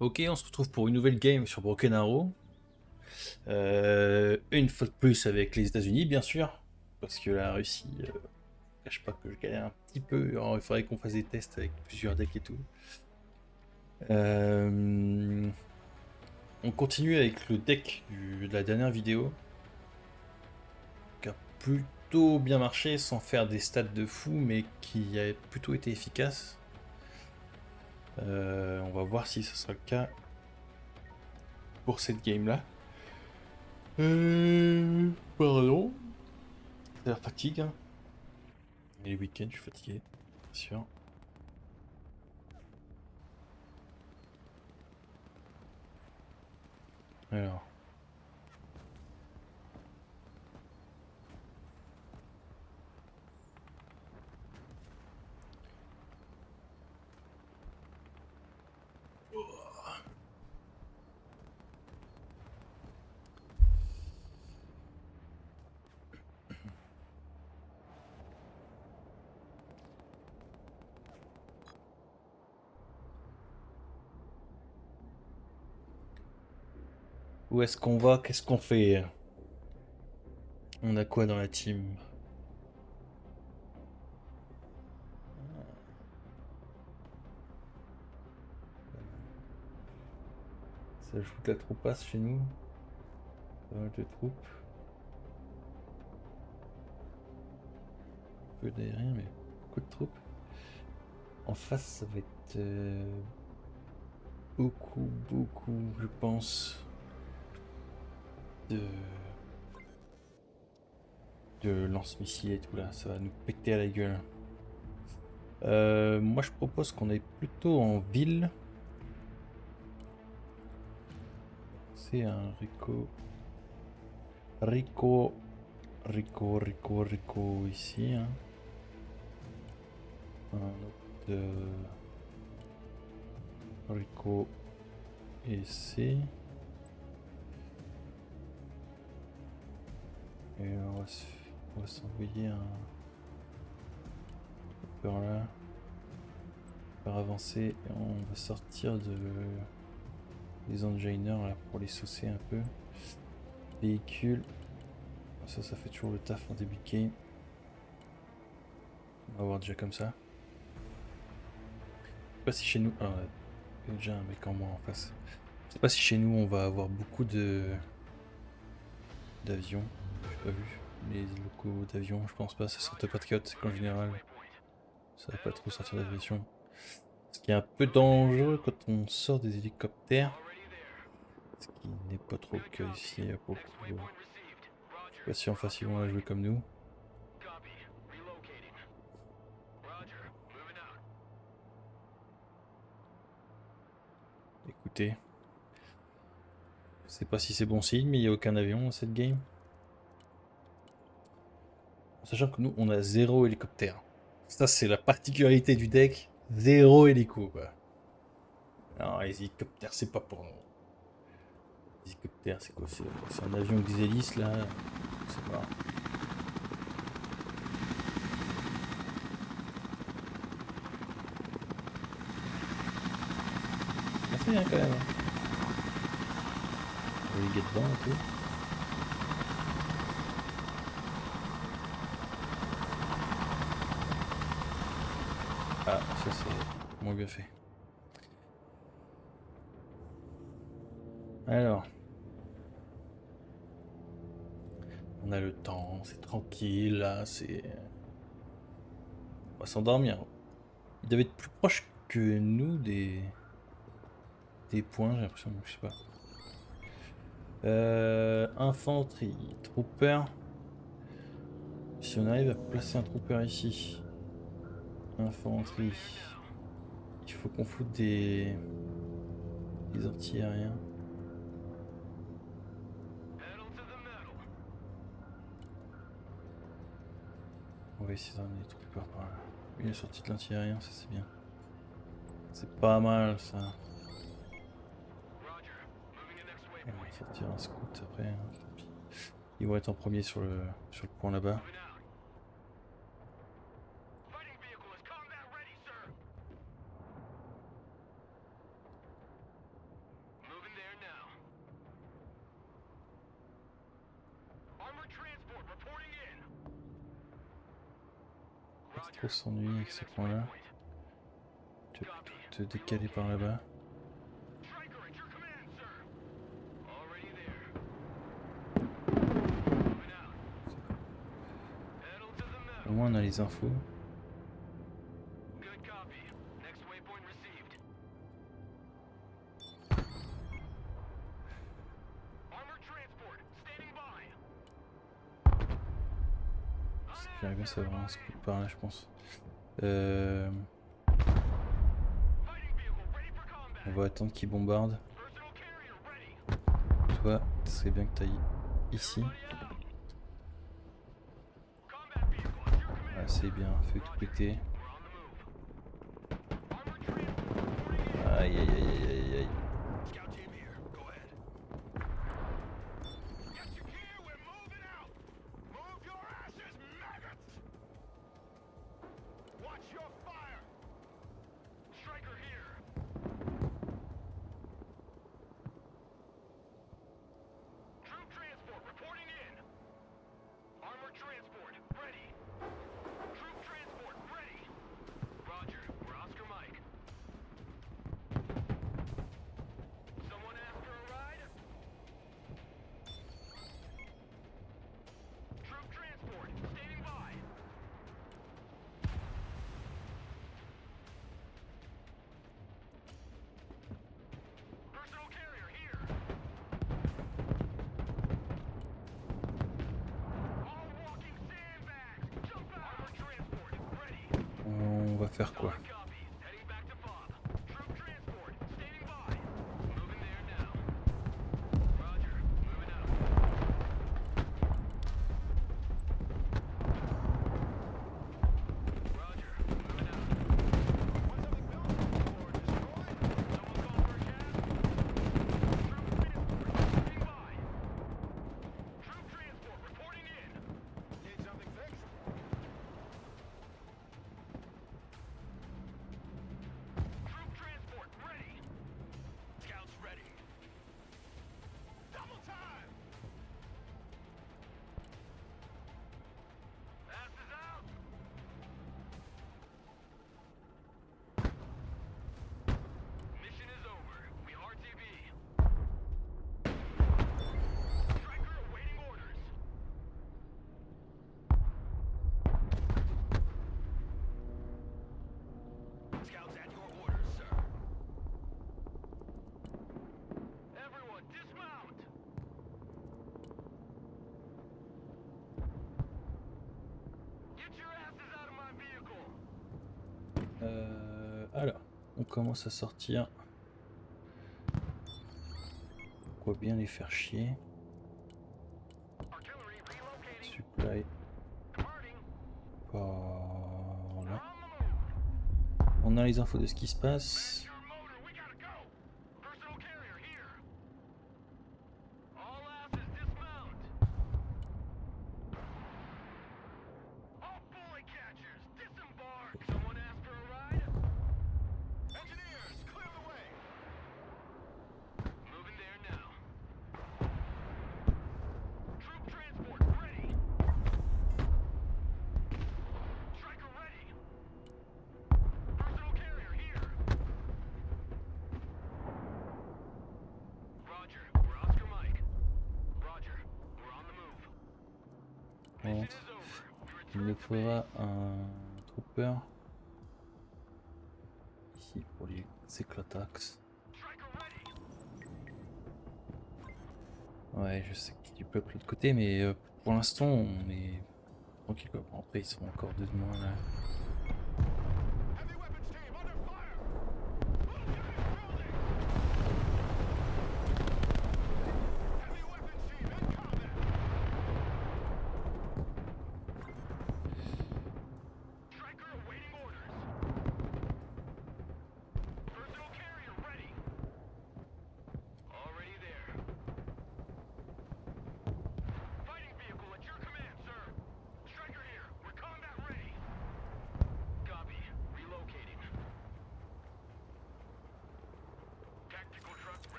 Ok, on se retrouve pour une nouvelle game sur Broken Arrow. Une fois de plus avec les États-Unis, bien sûr, parce que la Russie, je cache pas que je galère un petit peu. Alors, il faudrait qu'on fasse des tests avec plusieurs decks et tout. Euh, on continue avec le deck de la dernière vidéo, qui a plutôt bien marché sans faire des stats de fou, mais qui a plutôt été efficace. On va voir si ce sera le cas pour cette game là. Pardon, c'est la fatigue, hein. Et les week-ends, je suis fatigué, bien sûr. Alors, où est-ce qu'on va? Qu'est-ce qu'on fait? On a quoi dans la team? Ça joue de la troupasse chez nous. Pas mal de troupes. Peu d'aériens, mais beaucoup de troupes. En face, ça va être beaucoup, je pense, de, de lance-missiles et tout là. Ça va nous péter à la gueule. Moi, je propose qu'on aille plutôt en ville. C'est un Rico ici, hein. Un autre Rico ici. Et on va s'envoyer un par là. Faire avancer. Et on va sortir des enginers là pour les saucer un peu. Véhicule. Ça fait toujours le taf en début de game. On va voir déjà comme ça. Je sais pas si chez nous. Ah, il y a déjà un mec en moins en face. Je sais pas si chez nous on va avoir beaucoup d'avions. J'ai pas vu. Les locaux d'avions, je pense pas. Ça sera de Patriot qu'en général. Ça va pas trop sortir d'aviation. Ce qui est un peu dangereux quand on sort des hélicoptères. Ce qui n'est pas trop le cas ici pour le coup. Je sais pas si en face ils vont la jouer comme nous. Écoutez. Je sais pas si c'est bon signe, mais il n'y a aucun avion dans cette game. Sachant que nous, on a zéro hélicoptère. Ça, c'est la particularité du deck. Zéro hélico, quoi. Non, les hélicoptères, c'est pas pour nous. Les hélicoptères, c'est quoi? C'est un avion avec des hélices, là. Je sais pas. Ça fait, hein, quand même, hein. On va les get dedans et tout. Ah, ça, c'est moins bien fait. Alors. On a le temps, c'est tranquille, là, c'est... On va s'endormir. Il devait être plus proche que nous des points, j'ai l'impression, je sais pas. Infanterie, trooper. Si on arrive à placer un trooper ici. Infanterie. Il faut qu'on foute des anti-aériens. On va essayer d'emmener des troopers par là. Il est sorti de l'anti-aérien, ça c'est bien. C'est pas mal ça. On va sortir un scout après, hein, tant pis. Ils vont être en premier sur le point là-bas. trop s'ennuyer avec ce point-là. Tu vas plutôt te décaler par là-bas. Au moins on a les infos. J'aimerais bien savoir un scoop par là, je pense. On va attendre qu'il bombarde. Toi, ce serait bien que tu ailles ici. Ah, c'est bien, fais tout péter. Aïe aïe aïe aïe aïe aïe. On va faire quoi? Alors, on commence à sortir. Pourquoi bien les faire chier? Supply. Voilà. On a les infos de ce qui se passe. Il nous faudra un trooper ici pour les éclatax. Ouais, je sais qu'il y a du peuple de l'autre côté, mais pour l'instant on est tranquille quoi. Bon, après ils sont encore deux de moins là.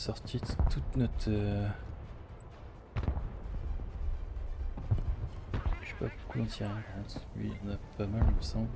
sorti toute notre... Je sais pas pourquoi on tire. Lui, il y en a pas mal, il me semble.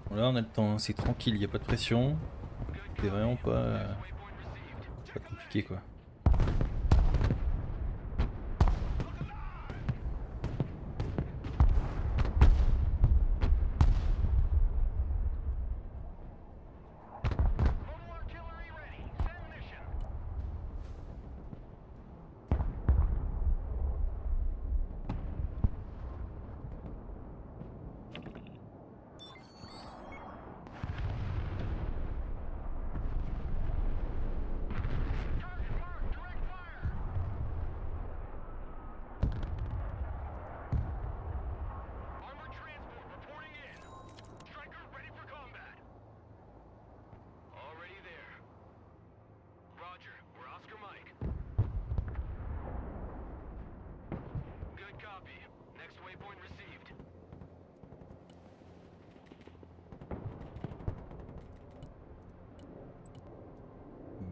Bon, là on a le temps, hein. C'est tranquille, il n'y a pas de pression. C'est vraiment pas compliqué quoi.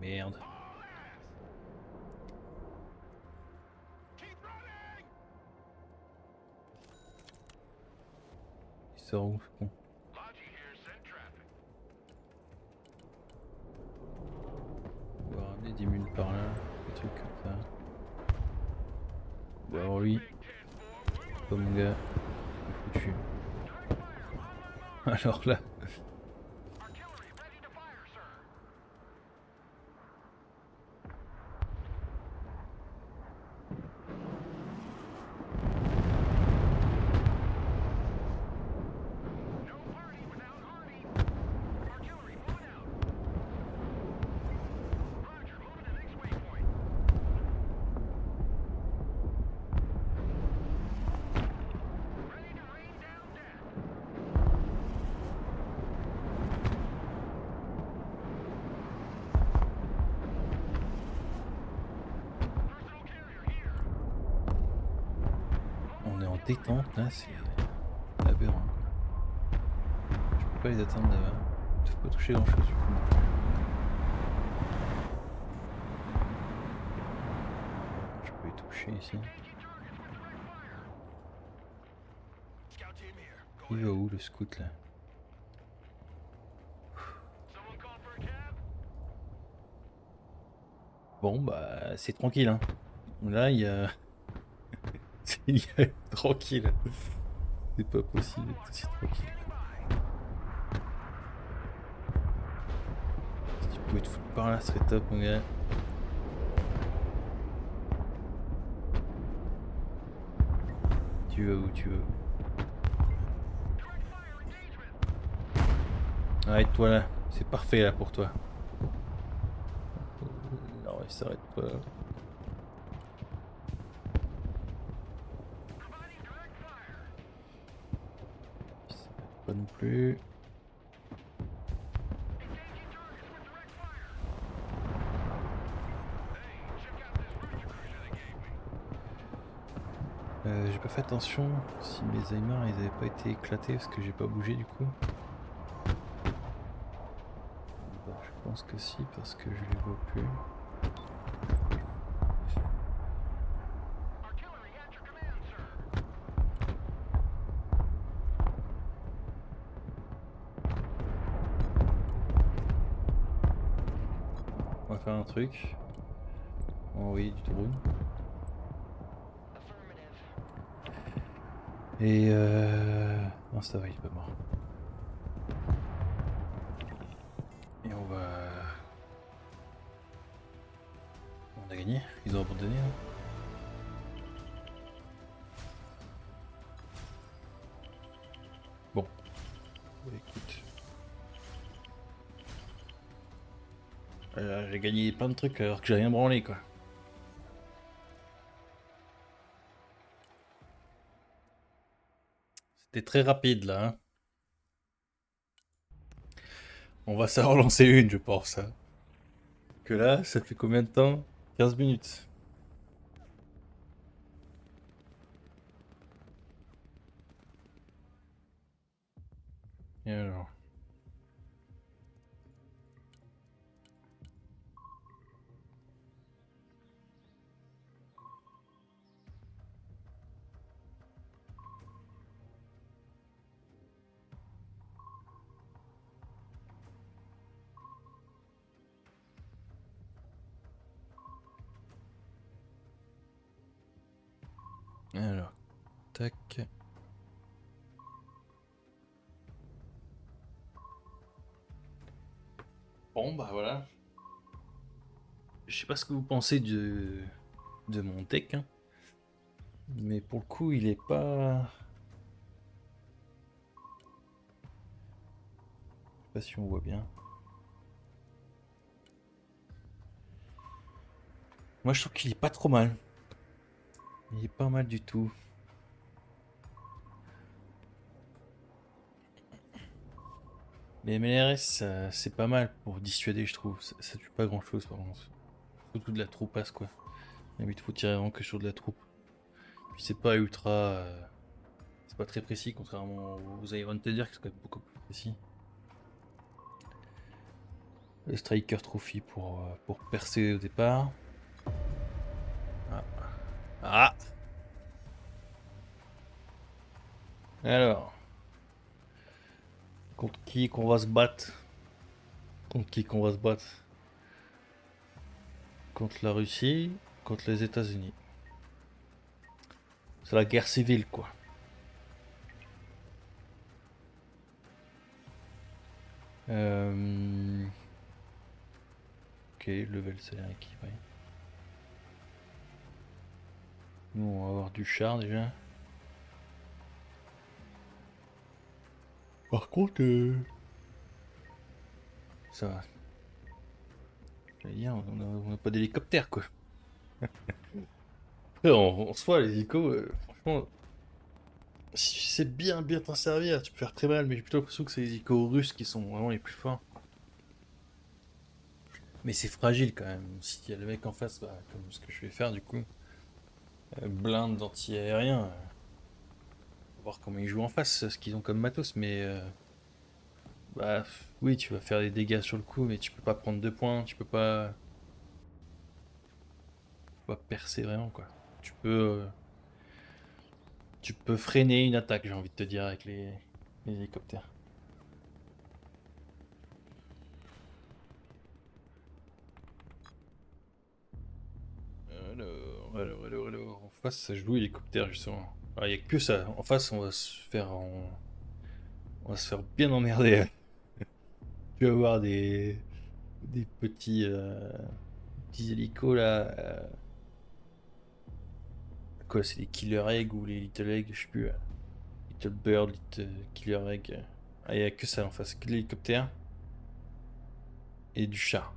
Merde. Il sort où ce con? On va ramener 10 000 par là, des trucs comme ça. Bon alors lui, pas mon gars, il est foutu. Alors là... On est en détente là, c'est aberrant quoi. Je peux pas les atteindre là-bas. Ils peuvent pas toucher grand chose du coup. Je peux les toucher ici. Il va où le scout là? Bon bah c'est tranquille hein. Là il y a... il y a... tranquille. C'est pas possible d'être aussi tranquille. Si tu pouvais te foutre par là, ce serait top mon gars. Tu vas où, tu veux. Arrête-toi là, c'est parfait là pour toi. Non, il s'arrête pas. Il s'arrête pas non plus. J'ai pas fait attention si mes aimants ils avaient pas été éclatés parce que j'ai pas bougé du coup. Bah, je pense que si parce que je les vois plus. On va faire un truc. On va envoyer du drone. Et non ça va, il est pas mort. Et on va... On a gagné, ils ont abandonné hein. Bon. Écoute. J'ai gagné plein de trucs alors que j'ai rien branlé quoi. T'es très rapide là, hein. On va s'en relancer une, je pense, hein. Que là, ça fait combien de temps? 15 minutes. Et alors? Alors, tac. Bon, bah voilà. Je sais pas ce que vous pensez de mon deck, hein, mais pour le coup, il est pas. Je sais pas si on voit bien. Moi, je trouve qu'il est pas trop mal. Il est pas mal du tout. Les MLRS, c'est pas mal pour dissuader, je trouve. Ça tue pas grand chose, par contre. Surtout de la troupasse, quoi. Mais il faut tirer vraiment que sur de la troupe. Puis c'est pas ultra. C'est pas très précis, contrairement aux Iron Tader, qui sont quand même beaucoup plus précis. Le Striker Trophy pour percer au départ. Ah. Ah. Alors. Contre qui qu'on va se battre? Contre qui qu'on va se battre? Contre la Russie, contre les États-Unis. C'est la guerre civile, quoi. Ok, level salaire équilibré. Nous, on va avoir du char déjà. Par contre, ça va. J'allais dire, on a pas d'hélicoptère, quoi. Après, en soi, les hélicos, franchement, si tu sais bien t'en servir, tu peux faire très mal, mais j'ai plutôt l'impression que c'est les hélicos russes qui sont vraiment les plus forts. Mais c'est fragile quand même. S'il y a le mec en face, bah, comme ce que je vais faire du coup, blinde d'anti-aérien, voir comment ils jouent en face, ce qu'ils ont comme matos, mais bah oui, tu vas faire des dégâts sur le coup, mais tu peux pas prendre 2 points, tu peux pas percer vraiment quoi. Tu peux, euh, tu peux freiner une attaque, j'ai envie de te dire, avec les hélicoptères. Alors. En face, ça joue hélicoptère justement. Il y a que ça. En face, on va se faire bien emmerder. Tu vas voir des petits hélicos là. Quoi, c'est les Killer Egg ou les Little Egg, je sais plus. Little Bird, Little Killer Egg. Il y a que ça en face, que de l'hélicoptère et du char.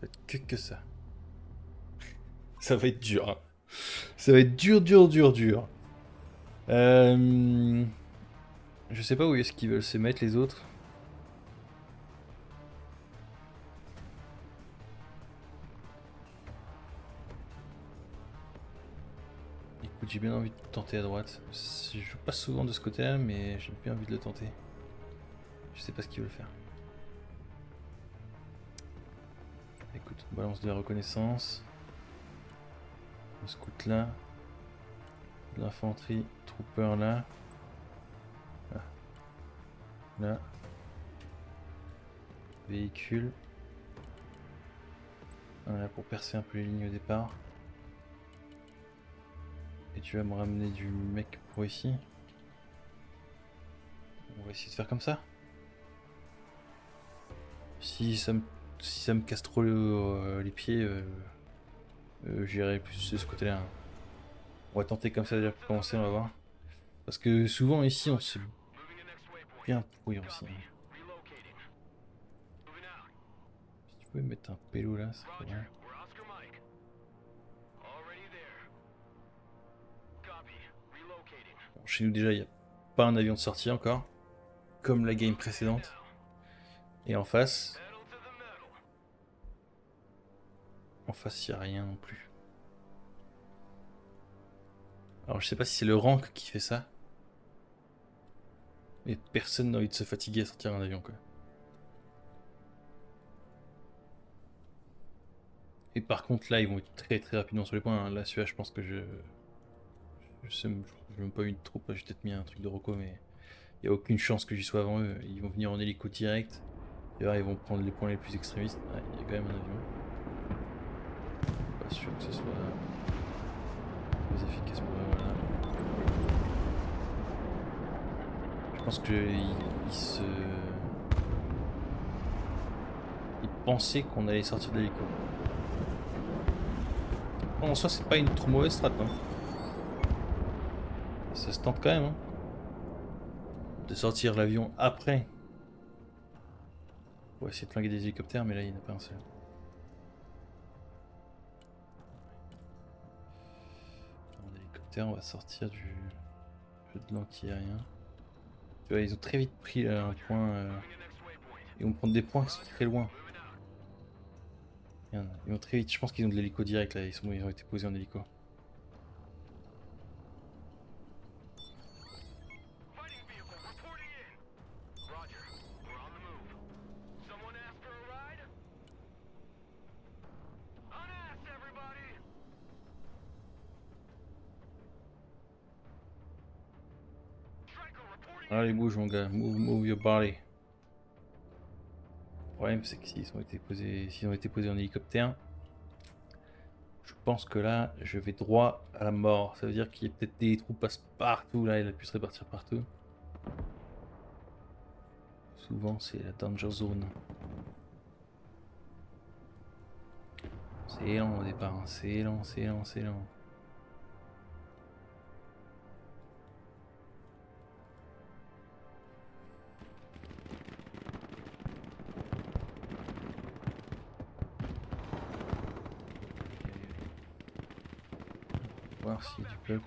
Ça va être que ça. Ça va être dur, hein. Ça va être dur. Euh, Je sais pas où est-ce qu'ils veulent se mettre les autres. Écoute, j'ai bien envie de tenter à droite. Je joue pas souvent de ce côté-là, mais j'ai bien envie de le tenter. Je sais pas ce qu'ils veulent faire. Écoute, on balance de la reconnaissance. Le scout là. De l'infanterie, trooper là. Ah, là. Véhicule. Voilà, pour percer un peu les lignes au départ. Et tu vas me ramener du mec pour ici. On va essayer de faire comme ça. Si ça me casse trop les pieds, j'irai plus de ce côté-là, hein. On va tenter comme ça déjà pour commencer, on va voir. Parce que souvent ici, on se bien pourrir aussi, hein. Si tu pouvais mettre un pélo là, ça serait bien. Chez nous déjà, il n'y a pas un avion de sortie encore, comme la game précédente. Et en face, il n'y a rien non plus. Alors je sais pas si c'est le rank qui fait ça. Mais personne n'a envie de se fatiguer à sortir un avion quoi. Et par contre là ils vont être très très rapidement sur les points. Hein. Là celui-là je pense que je sais même pas une troupe, j'ai peut-être mis un truc de Rocco mais il n'y a aucune chance que j'y sois avant eux. Ils vont venir en hélico direct. D'ailleurs ils vont prendre les points les plus extrémistes. Ah, il y a quand même un avion. Pas sûr que ce soit très efficace pour eux, voilà. Je pense qu'ils pensaient qu'on allait sortir de l'hélico. En soi, c'est pas une trop mauvaise strat. Hein. Ça se tente quand même. Hein. De sortir l'avion après. On va essayer de flinguer des hélicoptères, mais là, il n'y en a pas un seul. En hélicoptère, on va sortir de l'anti-aérien. Tu vois, ils ont très vite pris un point. Ils vont prendre des points qui sont très loin. Ils vont très vite. Je pense qu'ils ont de l'hélico direct là. Ils ont été posés en hélico. Allez, bouge mon gars, move your body. Le problème c'est que s'ils ont été posés en hélicoptère, je pense que là je vais droit à la mort. Ça veut dire qu'il y a peut-être des troupes passent partout là, il a pu se répartir partout. Souvent c'est la danger zone. C'est lent au départ, hein. C'est lent. Voir s'il y a du peuple.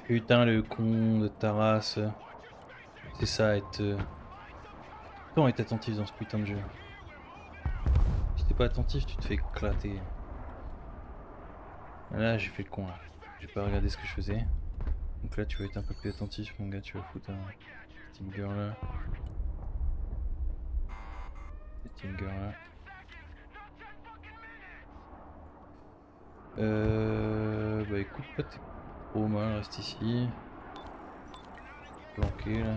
Putain le con de ta race. C'est ça être... Comment être attentif dans ce putain de jeu. Si t'es pas attentif tu te fais éclater. Là j'ai fait le con là. J'ai pas regardé ce que je faisais. Donc là tu vas être un peu plus attentif mon gars, tu vas foutre un Stinger là. Stinger là. Bah écoute pas t'es trop mal, reste ici. Planqué là.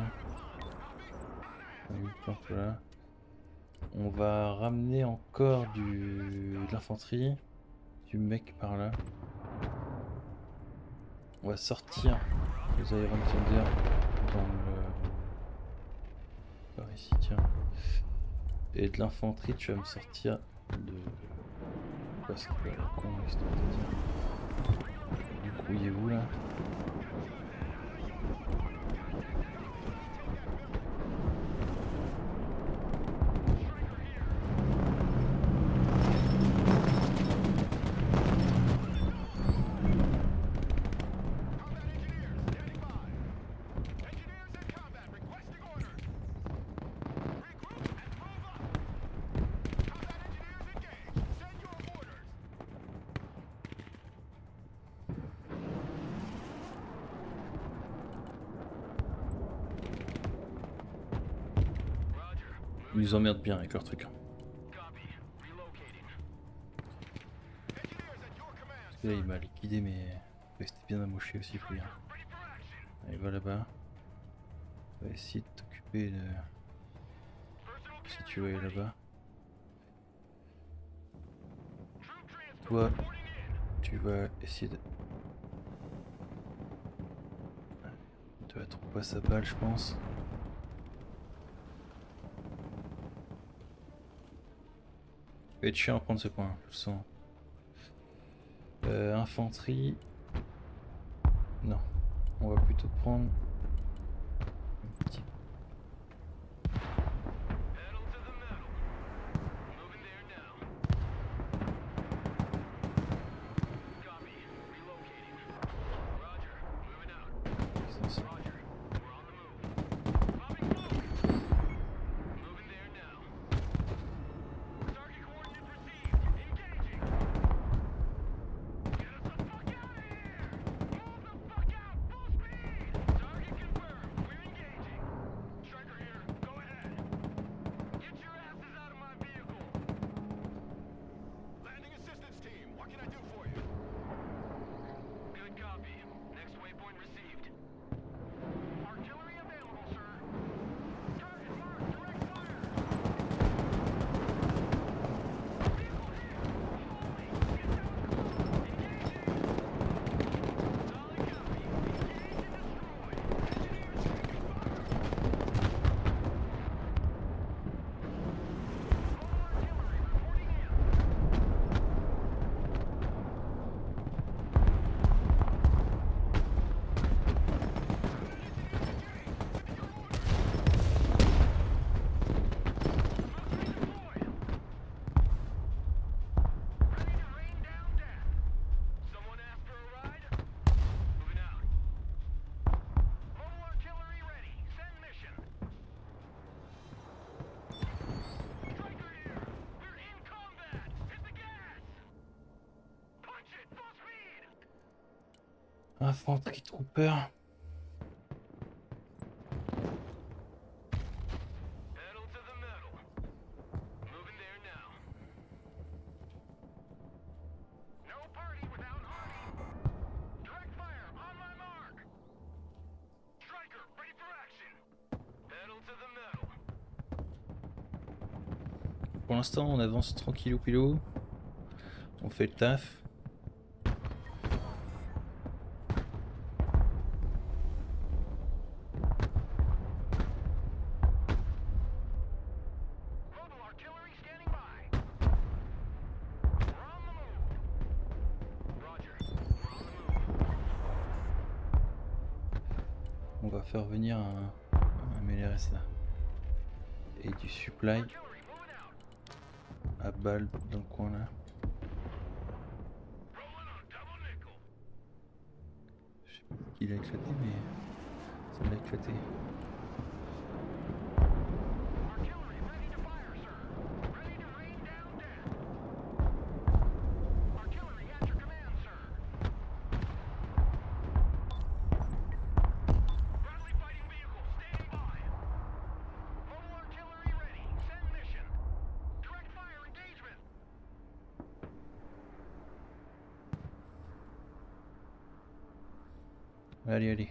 Plante là. On va ramener encore de l'infanterie. Du mec par là. On va sortir les Iron Thunder dans le... par ici tiens. Et de l'infanterie tu vas me sortir de... Quoi c'est quoi la con histoire de dire. Vous grouillez-vous là. Ils nous emmerdent bien avec leur truc. Parce que là il m'a liquidé mais c'était bien amoché aussi, faut dire. Allez, va là-bas. On va essayer de t'occuper de... Si tu veux aller là-bas. Toi, tu vas essayer de... Tu vas trop pas sa balle, je pense. Ça va être chiant à prendre ce point, je le sens. Infanterie. Non. On va plutôt prendre un petit... Ça. Infanterie trooper. Pour l'instant, on avance tranquillou pilou. On fait le taf. On va faire venir un MLRS là. Et du supply à balle dans le coin là. Je sais pas s'il a éclaté, mais ça l'a éclaté. Allez, allez.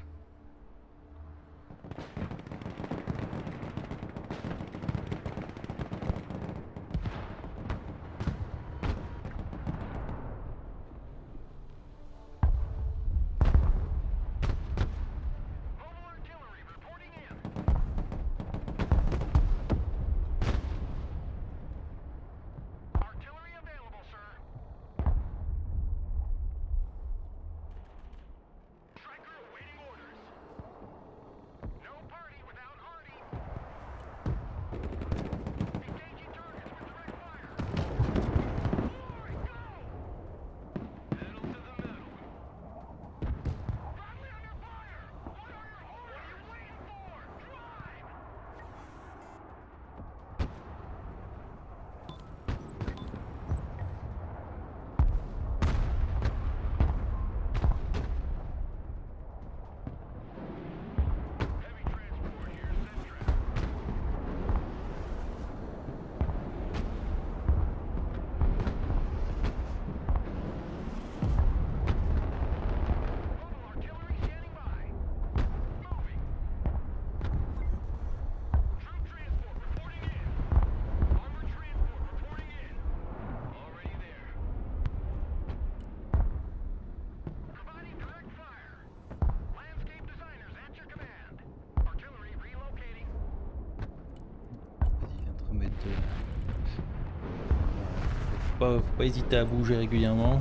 faut pas hésiter à bouger régulièrement.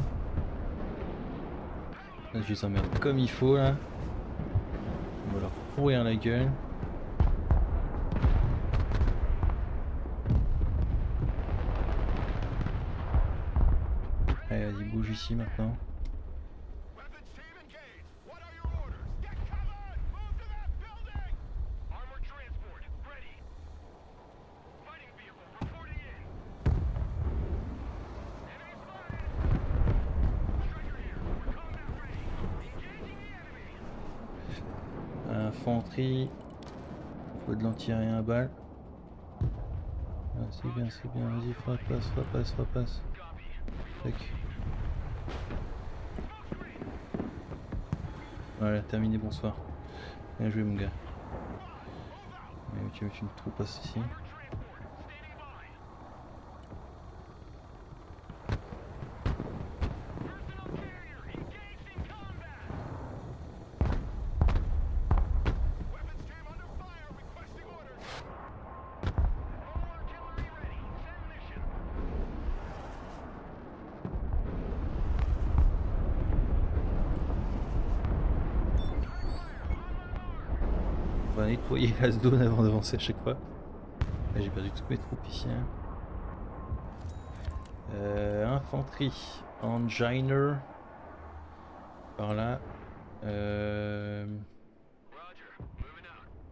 Là, je les emmerde comme il faut là. On va leur pourrir la gueule. Allez, vas-y, bouge ici maintenant. Infanterie. Faut de l'anti-aérien à balles. Ah, c'est bien, vas-y, frapasse. Tac. Voilà, terminé, bonsoir. Bien joué mon gars. Tu me trouppasses ici. On va nettoyer la zone avant d'avancer à chaque fois. Là, j'ai perdu toutes mes troupes ici. Hein. Infanterie. Enginer. Par là.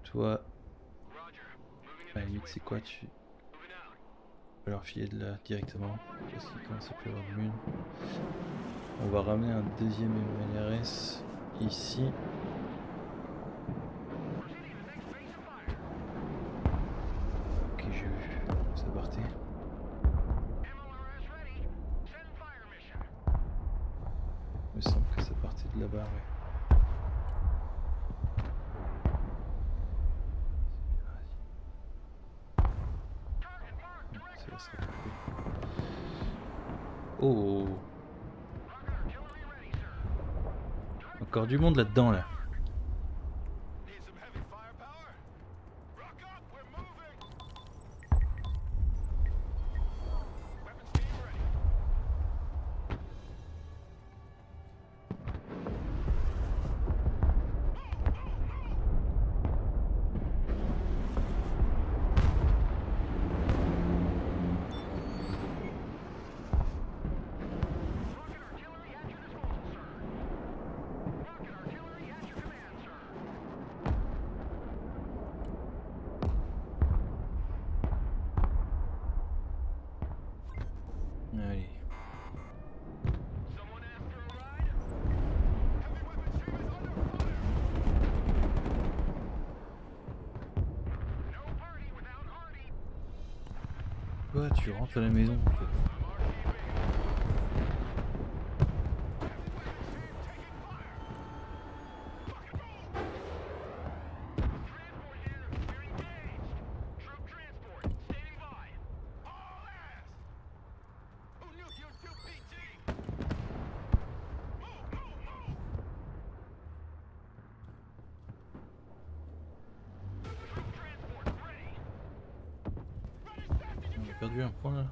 Toi. À la limite, c'est quoi tu. On va leur filer de là directement. Parce qu'il commence à plus avoir de mine. On va ramener un deuxième MLRS ici. Ok, j'ai vu. Ça partait. Il me semble que ça partait de là-bas, ouais. Ça sera parfait. Oh! Encore du monde là-dedans, là. Allez. Toi, tu rentres à la maison en fait. On a perdu un point là.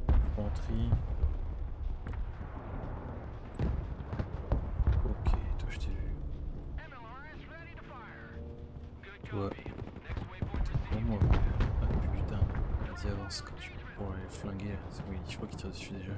Infanterie. Ok, toi je t'ai vu. Toi. Vraiment, ah putain. Vas-y avance quand tu pourras les flinguer. Oui, je crois qu'il tire dessus déjà.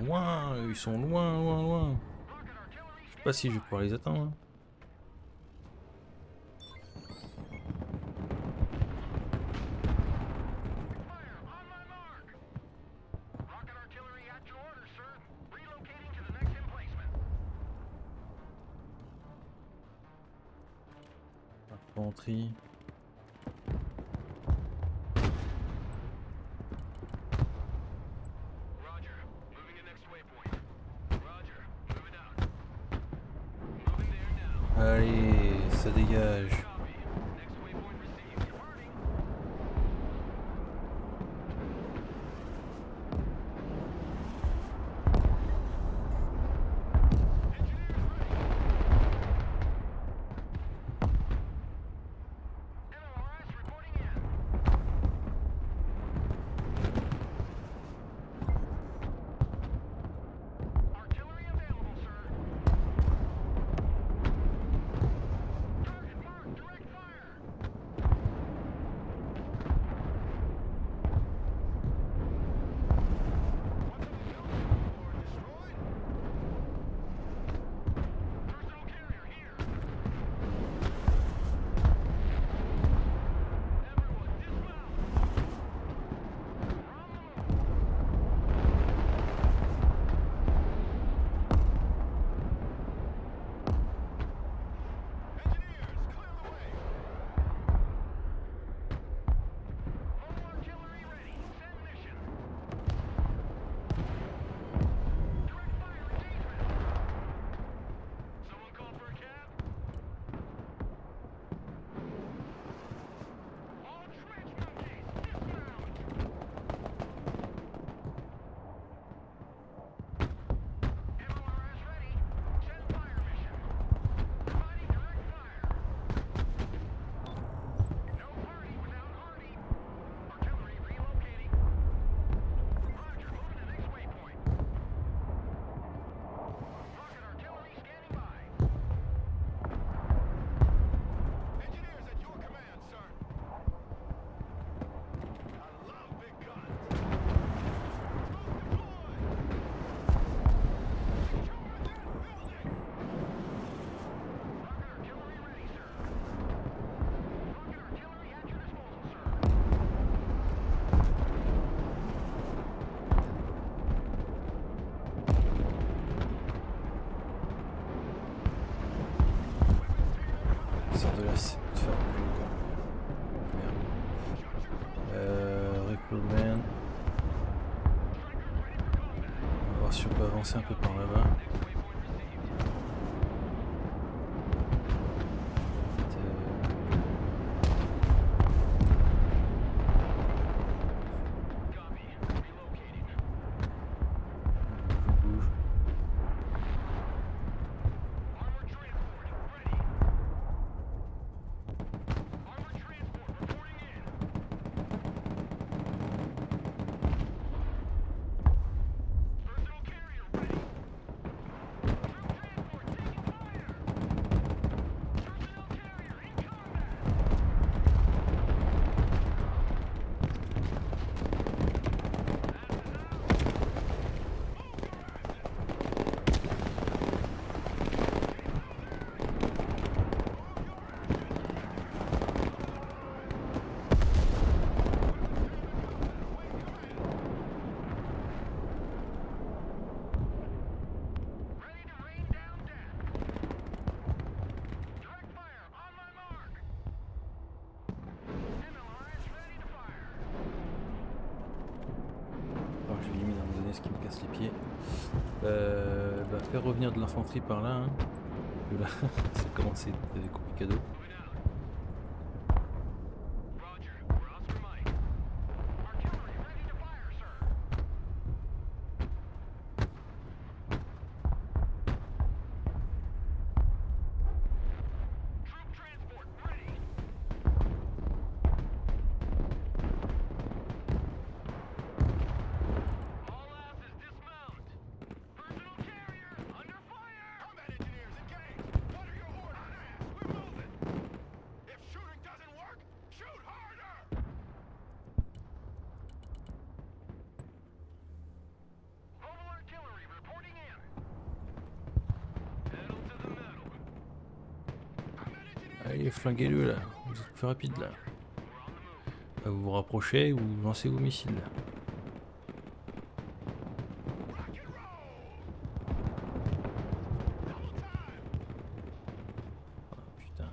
loin, ils sont loin, loin, loin. Je sais pas si je vais pouvoir les atteindre. Hein. Infanterie. Allez, ça dégage. Sors de là, c'est pour te faire reculer quoi. Merde. Recruitment. On va voir si on peut avancer un peu par là-bas. Je vais limite à un moment donné ce qui me casse les pieds. Faire revenir de l'infanterie par là. Hein. Que là, ça commence à être complicado. Allez, flinguez-le là, vous êtes plus rapide là. Vous vous rapprochez ou vous lancez vos missiles. Oh, putain.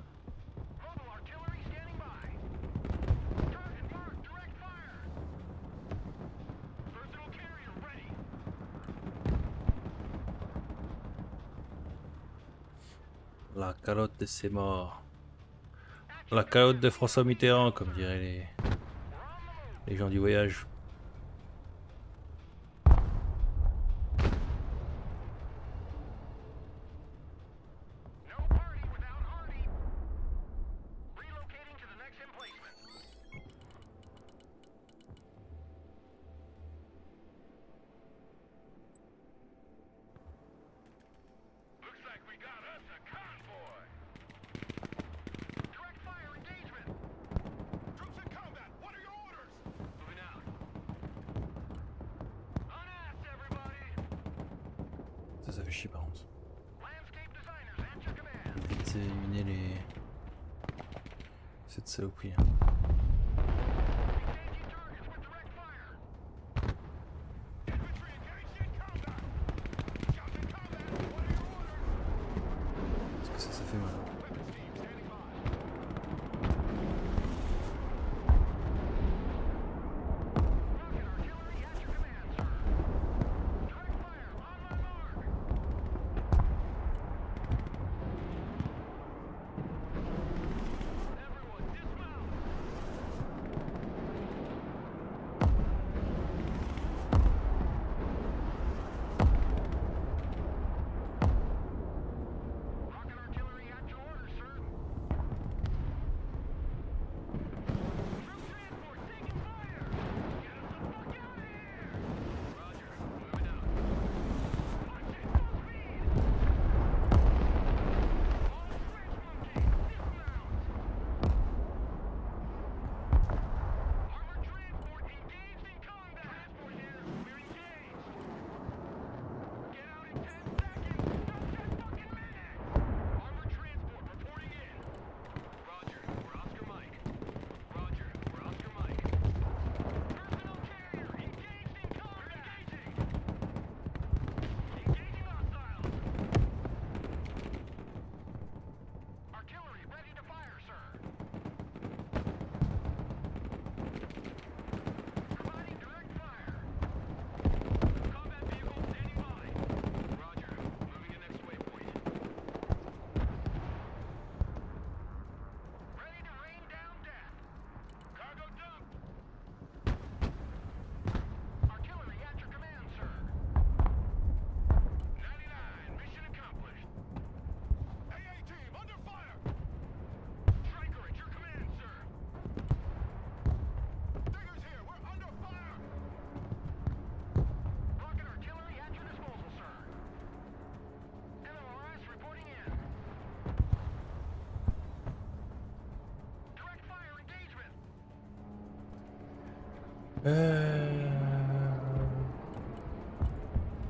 La calotte de ses morts. La calotte de François Mitterrand, comme diraient les gens du voyage. Ça fait chier par contre. Vite éliminer les... cette saloperie. Parce que ça fait mal.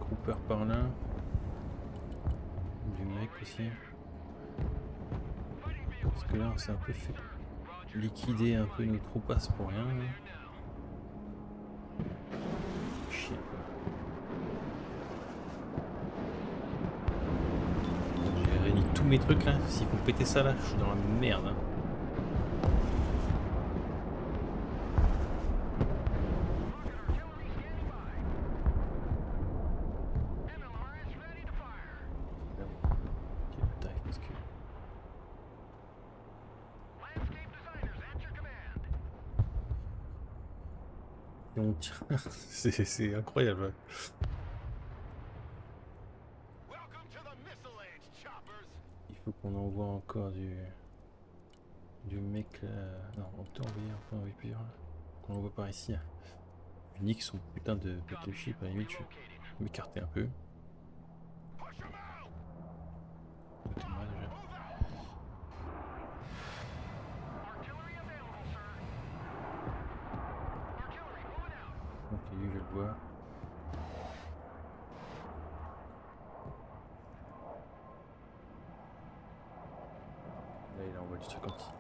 Cooper par là. Du mec aussi. Parce que là on s'est un peu fait liquider un peu nos troupes pour rien. Là. Chier quoi. J'ai réuni tous mes trucs là. S'ils font péter ça là, je suis dans la merde. Hein. C'est incroyable. Il faut qu'on envoie encore du mec là. Non, on peut envoyer plusieurs là. Qu'on envoie par ici. Nique son putain de chip, à la limite je vais m'écarter un peu. Côté moi déjà. Ok, lui je le vois. Là il est en voiture. 50.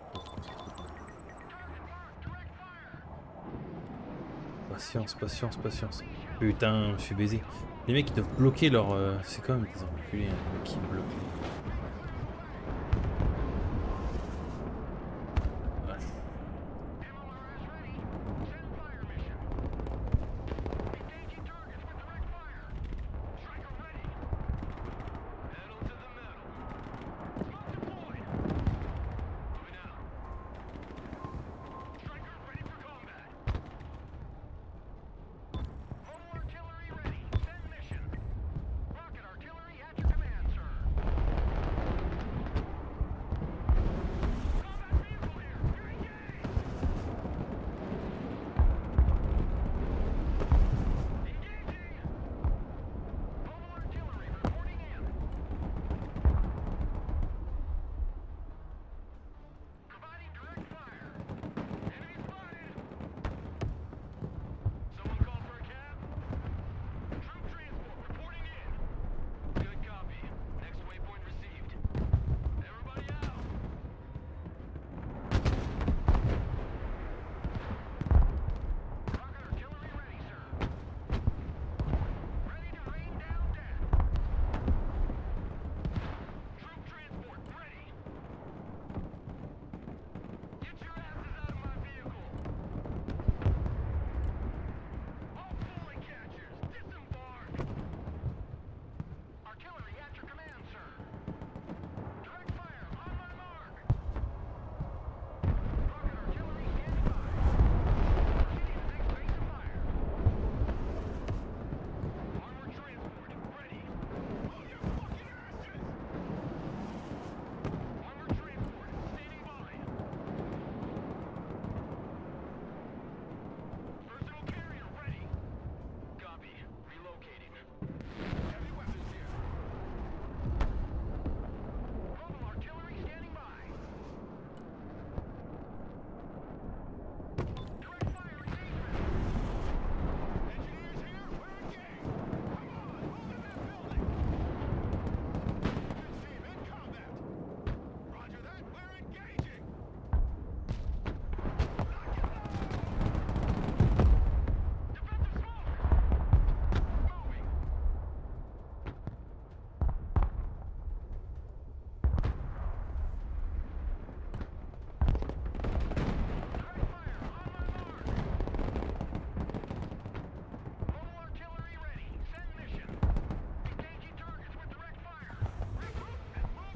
Patience, patience, patience. Putain, je suis baisé. Les mecs ils doivent bloquer leur... C'est quand même des enculés, hein, les mecs qui bloquent.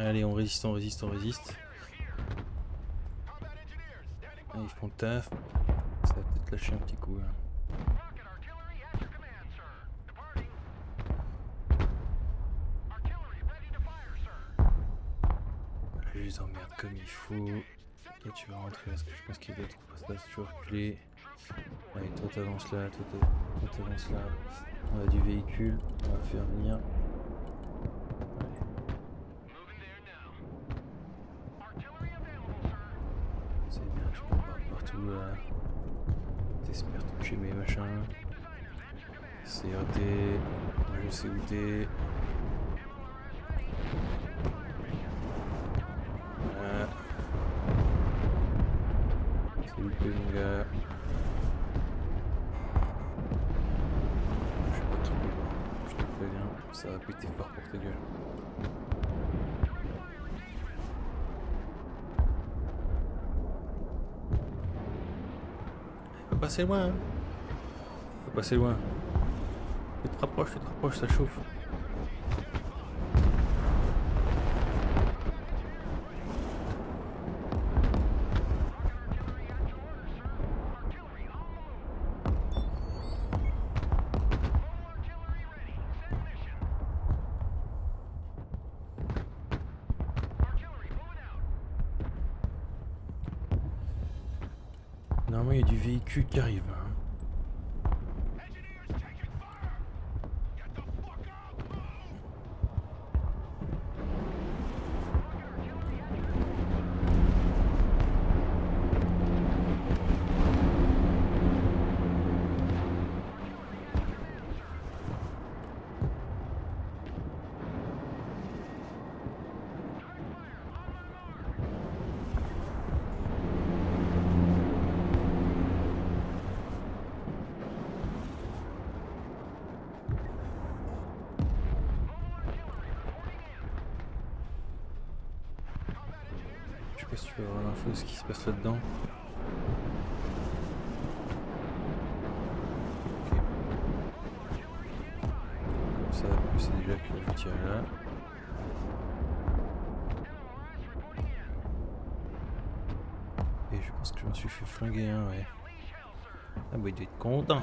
Allez, on résiste, on résiste, on résiste. Allez, ils font le taf. Ça va peut-être lâcher un petit coup. Hein. Je les emmerde comme il faut. Toi, tu vas rentrer parce que je pense qu'il y a d'autres passages. Tu vas reculer. Allez, toi, t'avances là. Toi, t'avances là. On a du véhicule. On va faire venir. T'espères toucher mes machins. C'est raté. Moi je sais où t'es. Voilà. C'est loupé mon gars. Je suis pas trop loin. Je te préviens. Ça va péter fort pour ta gueule. Faut passer loin, hein. Faut passer loin. Tu te rapproches, ça chauffe. Normalement il y a du véhicule qui arrive. Hein. sais pas si tu peux avoir l'info de ce qui se passe là-dedans. Ok. Comme ça, je sais déjà que je vais tirer là. Et je pense que je me suis fait flinguer un, ouais. Ah bah il doit être content.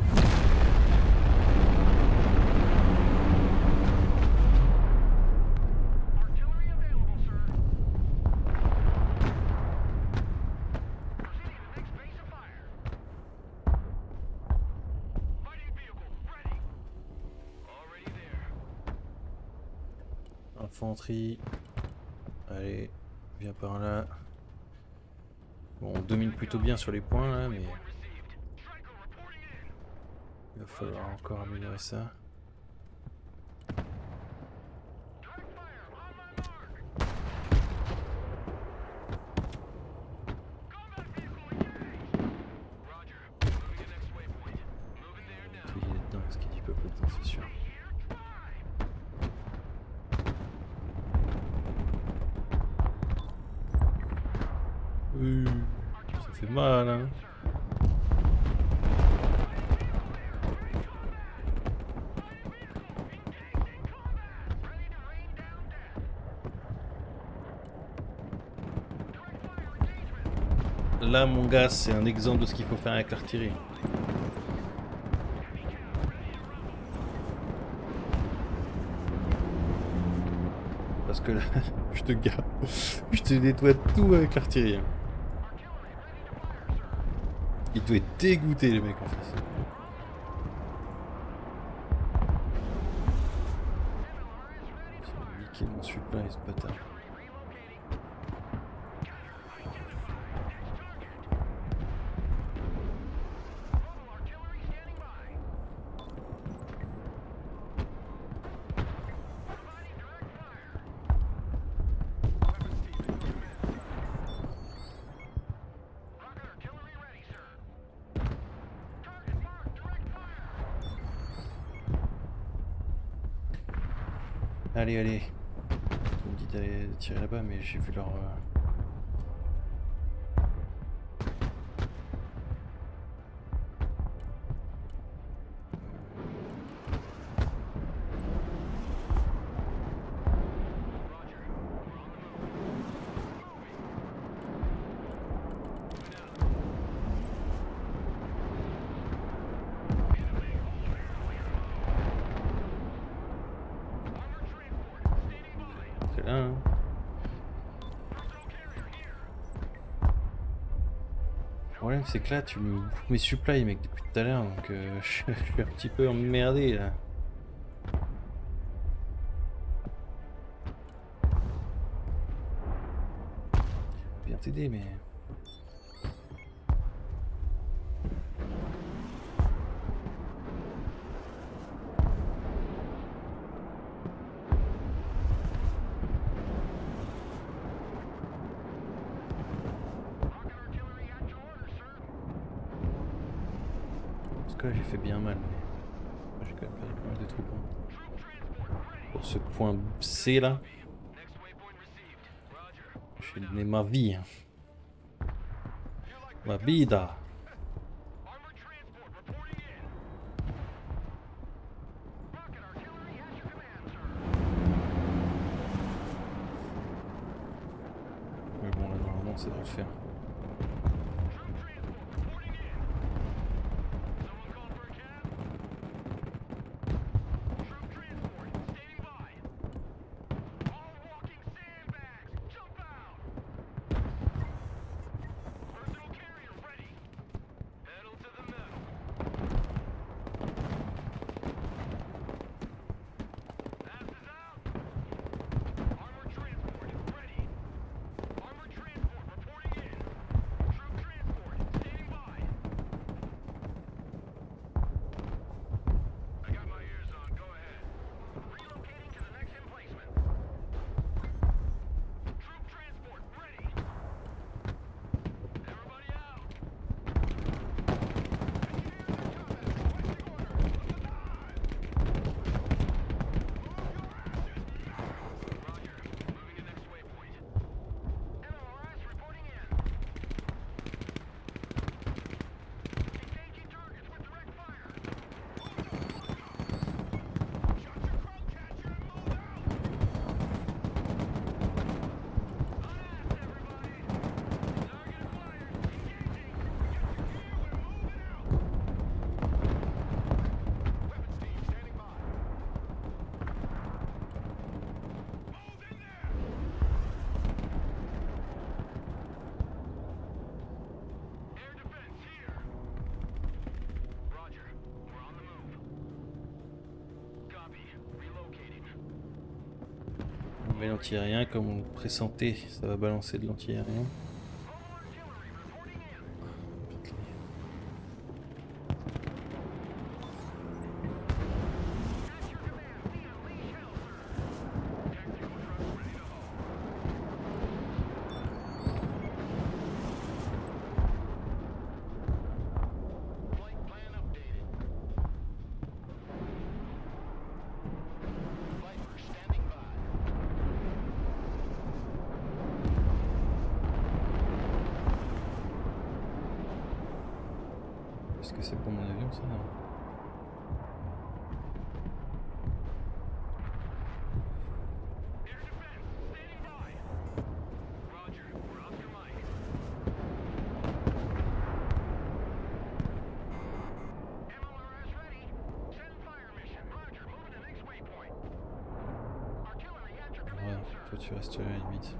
Infanterie. Allez, viens par là. Bon, on domine plutôt bien sur les points là, mais il va falloir encore améliorer ça. Il est dedans, parce qu'il dit peuple dedans, c'est sûr. Ça fait mal, hein. Là, mon gars, c'est un exemple de ce qu'il faut faire avec l'artillerie. Parce que là, je te gare, je te nettoie tout avec l'artillerie. Il doit être dégoûté, les mecs en face. Il m'a niqué mon supply, ce bâtard. Allez, allez. Tu me dis d'aller tirer là-bas, mais j'ai vu leur... C'est là, hein. Le problème, c'est que là, tu me bouffes mes supplies, mec, depuis tout à l'heure, donc je suis un petit peu emmerdé, là. Je vais bien t'aider, mais... Parce que là, j'ai fait bien mal, mais... J'ai quand même perdu pas mal de troupes, hein. Pour ce point C, là... J'ai donné ma vie, hein. Ma vida. Mais bon, là, normalement, ça devrait le faire. Et l'anti-aérien, comme on le pressentait, ça va balancer de l'anti-aérien. Est-ce que c'est pour mon avion ça? Non. Ouais, toi tu restes là à la limite.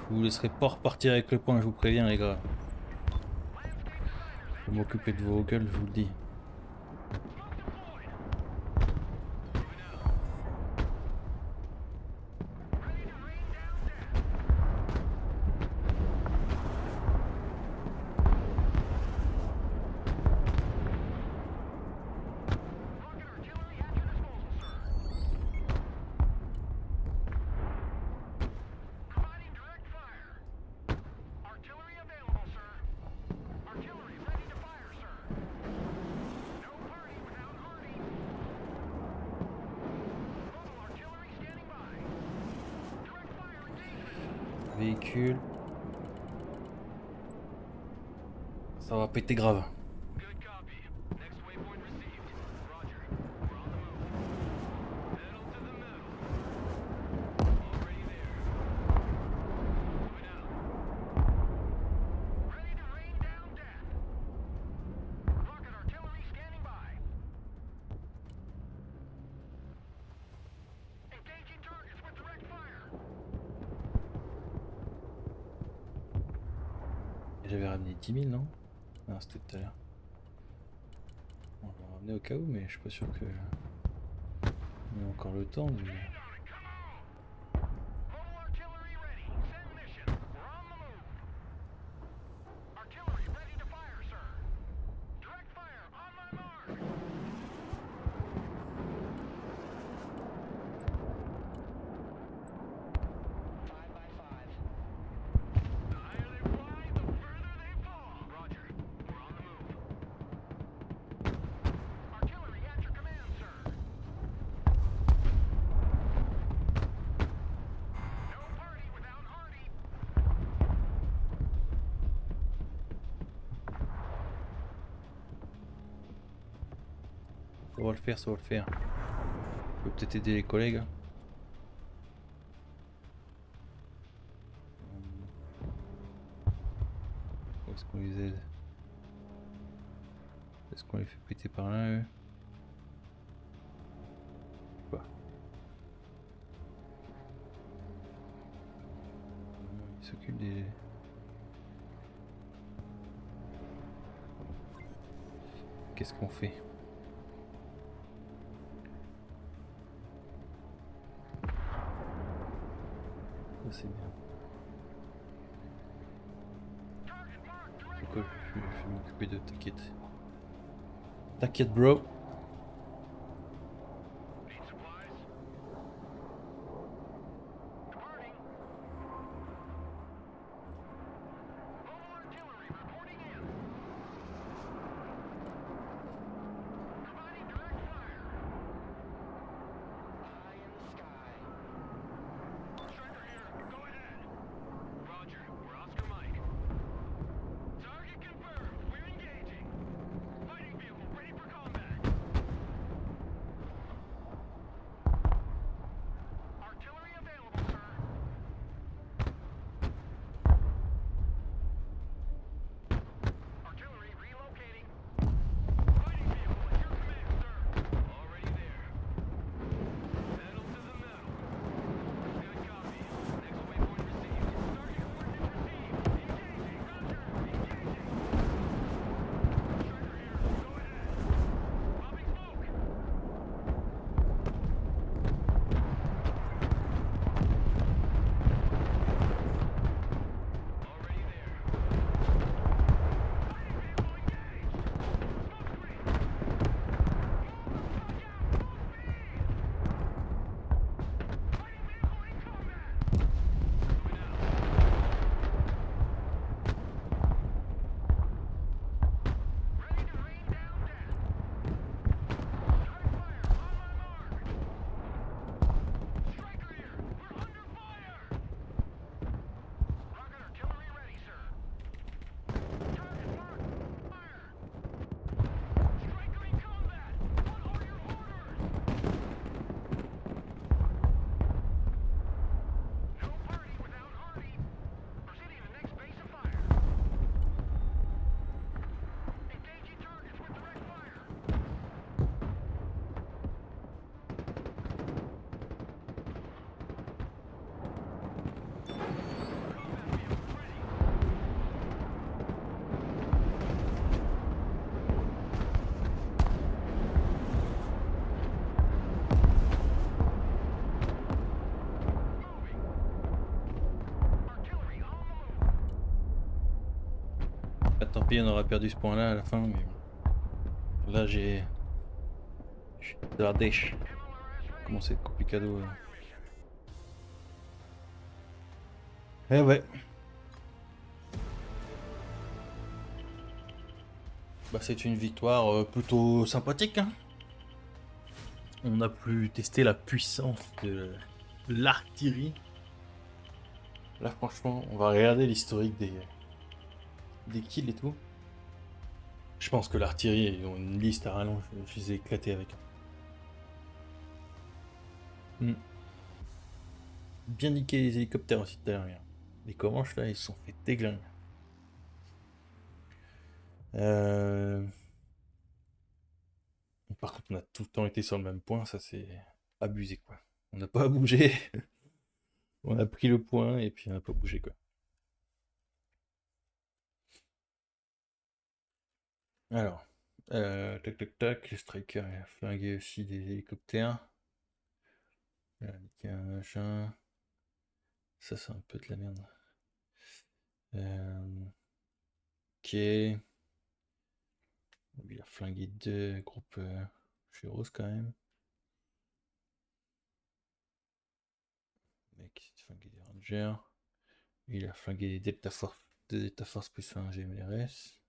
Je vous laisserai pas repartir avec le point, je vous préviens les gars. Je vais m'occuper de vos gueules, je vous le dis. Véhicule. Ça va péter grave. J'avais ramené 10 000 non? Non, c'était tout à l'heure. On va ramener au cas où, mais je suis pas sûr que... On a encore le temps. Mais... Ça va le faire, ça va le faire. Je peux peut-être aider les collègues. Où est-ce qu'on les aide? Est-ce qu'on les fait péter par là, eux? Quoi? Ils s'occupent des... Qu'est-ce qu'on fait? Ça c'est bien. Quoi, je vais m'occuper de... T'inquiète. T'inquiète bro. Ah, tant pis, on aura perdu ce point-là à la fin, mais là j'ai de la dèche. Comment c'est complicado. Eh ouais. Bah, c'est une victoire plutôt sympathique, hein. On a pu tester la puissance de l'artillerie. Là, franchement, on va regarder l'historique des kills et tout. Je pense que l'artillerie, ils ont une liste à rallonge. Je les ai éclatés avec. Hmm. Bien niqué les hélicoptères aussi tout à l'heure. Regarde. Les Comanches là, ils se sont fait déglinguer. Euh... Par contre, on a tout le temps été sur le même point, ça c'est abusé quoi. On n'a pas bougé, on a pris le point et puis on n'a pas bougé quoi. Alors, tac tac tac, les strikers, il a flingué aussi des hélicoptères. Il a niqué un machin. Ça c'est un peu de la merde. Ok. Il a flingué deux groupes Chéros quand même. Mec, il a flingué des Rangers. Il a flingué des Delta Force, deux Delta Force plus un GMLRS.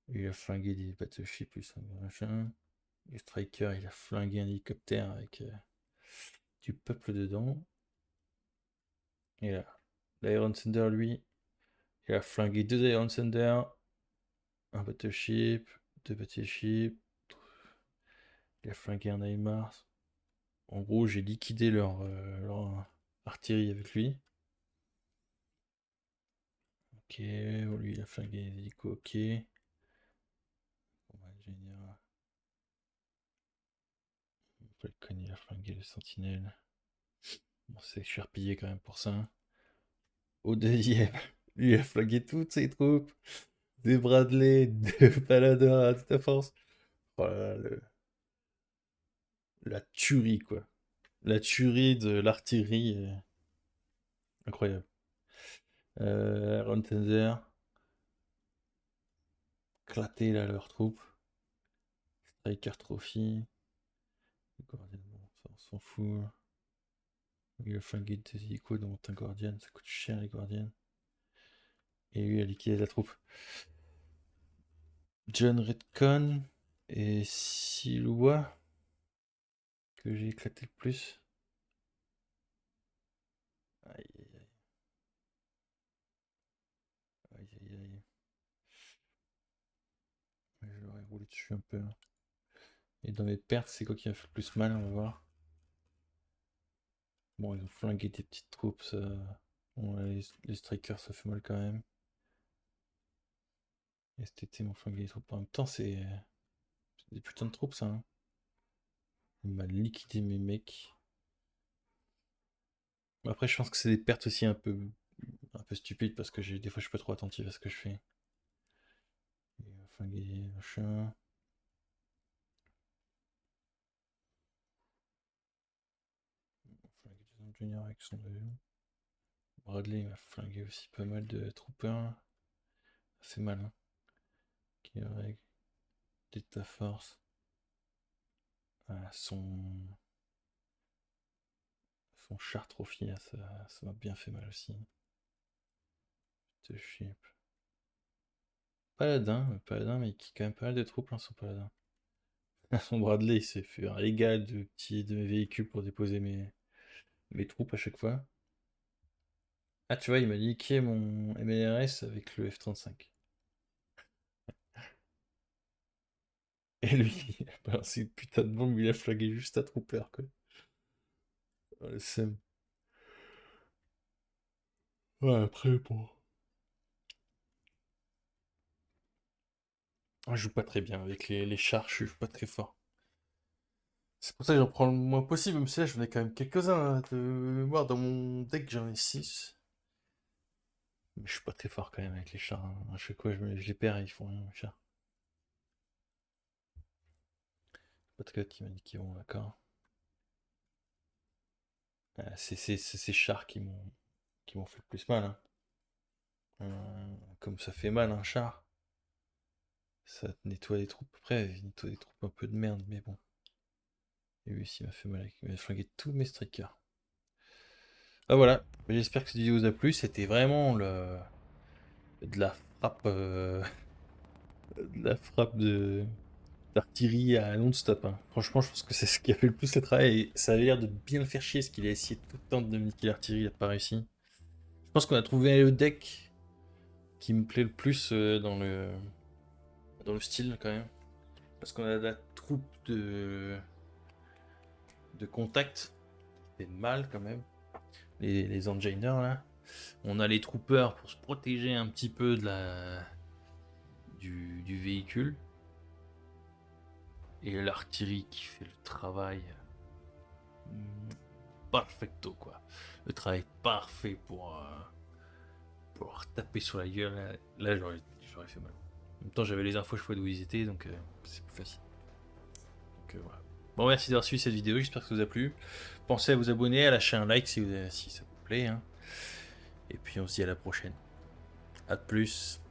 Il a flingué des battleships plus un machin. Le Striker, il a flingué un hélicoptère avec du peuple dedans. Et là, l'Iron Thunder, lui, il a flingué deux Iron Thunder, un battleship, deux battleships. Il a flingué un HIMARS. En gros, j'ai liquidé leur artillerie avec lui. Ok, lui il a flingué les hélicos, ok. Bon, bah, génial. Falcon il a flingué les sentinelles. Bon, c'est que je suis repillé quand même pour ça, hein. Au deuxième, lui il a flingué toutes ses troupes. Des Bradley, des Paladins à toute la force. Oh là là, la tuerie quoi. La tuerie de l'artillerie. Incroyable. Aaron Tenzer. Éclaté là leurs troupes. Striker Trophy. Guardian, bon, ça on s'en fout. Il a flingué des hélicos dont un Guardian, ça coûte cher les Guardians. Et lui a liquidé la troupe. John Redcon et Silwa que j'ai éclaté le plus. Aïe aïe aïe. Aïe aïe aïe. Je vais rouler dessus un peu, hein. Et dans mes pertes, c'est quoi qui a fait le plus mal, on va voir. Bon, ils ont flingué des petites troupes, ça. Bon, les strikers, ça fait mal quand même. STT m'ont flingué les troupes. En même temps, c'est des putains de troupes, ça, hein. Il m'a liquidé mes mecs. Après, je pense que c'est des pertes aussi un peu stupides parce que des fois, je suis pas trop attentif à ce que je fais. Il m'a flingué machin. Il m'a flingué des ingénieurs avec son avion. Bradley m'a flingué aussi pas mal de troopers. C'est mal, hein. Qui règle. Delta Force. Ah, son char trophy, là, ça m'a bien fait mal aussi. De ship. Paladin, mais qui quand même pas mal de troupes, hein, son paladin. Son Bradley, il s'est fait un régal de mes véhicules pour déposer mes troupes à chaque fois. Ah, tu vois, il m'a niqué mon MLRS avec le F-35. Et lui, il a balancé une putain de bombe, il a flagué juste à Trooper, quoi. Oh, le seum. Ouais, après, bon. Moi, je joue pas très bien avec les chars, je suis pas très fort. C'est pour ça que j'en prends le moins possible, même si là, j'en ai quand même quelques-uns là, de mémoire. Dans mon deck, j'en ai 6. Mais je suis pas très fort quand même avec les chars, hein. À chaque fois, je les perds et ils font rien, mes chars. Pas de code qui m'a dit qu'ils vont, d'accord. C'est ces chars qui m'ont fait le plus mal, hein. comme ça fait mal un char. Ça nettoie les troupes. Après, il nettoie des troupes un peu de merde, mais bon. Et lui aussi, il m'a fait mal. Il m'a flingué tous mes strikers. Ah voilà, j'espère que cette vidéo vous a plu. C'était vraiment de la frappe, de la frappe d'artillerie à non-stop, hein. Franchement, je pense que c'est ce qui a fait le plus le travail. Et ça avait l'air de bien le faire chier, ce qu'il a essayé tout le temps de me niquer l'artillerie, il n'a pas réussi. Je pense qu'on a trouvé le deck qui me plaît le plus dans le style quand même. Parce qu'on a de la troupe de contact. C'est mal quand même. Les enginers là. On a les troopers pour se protéger un petit peu du véhicule. Et l'artillerie qui fait le travail perfecto quoi. Le travail parfait pour taper sur la gueule. Là j'aurais fait mal. En même temps j'avais les infos, je savais d'où ils étaient, donc c'est plus facile. Donc voilà. Bon, merci d'avoir suivi cette vidéo, j'espère que ça vous a plu. Pensez à vous abonner, à lâcher un like si ça vous plaît, hein. Et puis on se dit à la prochaine. A de plus.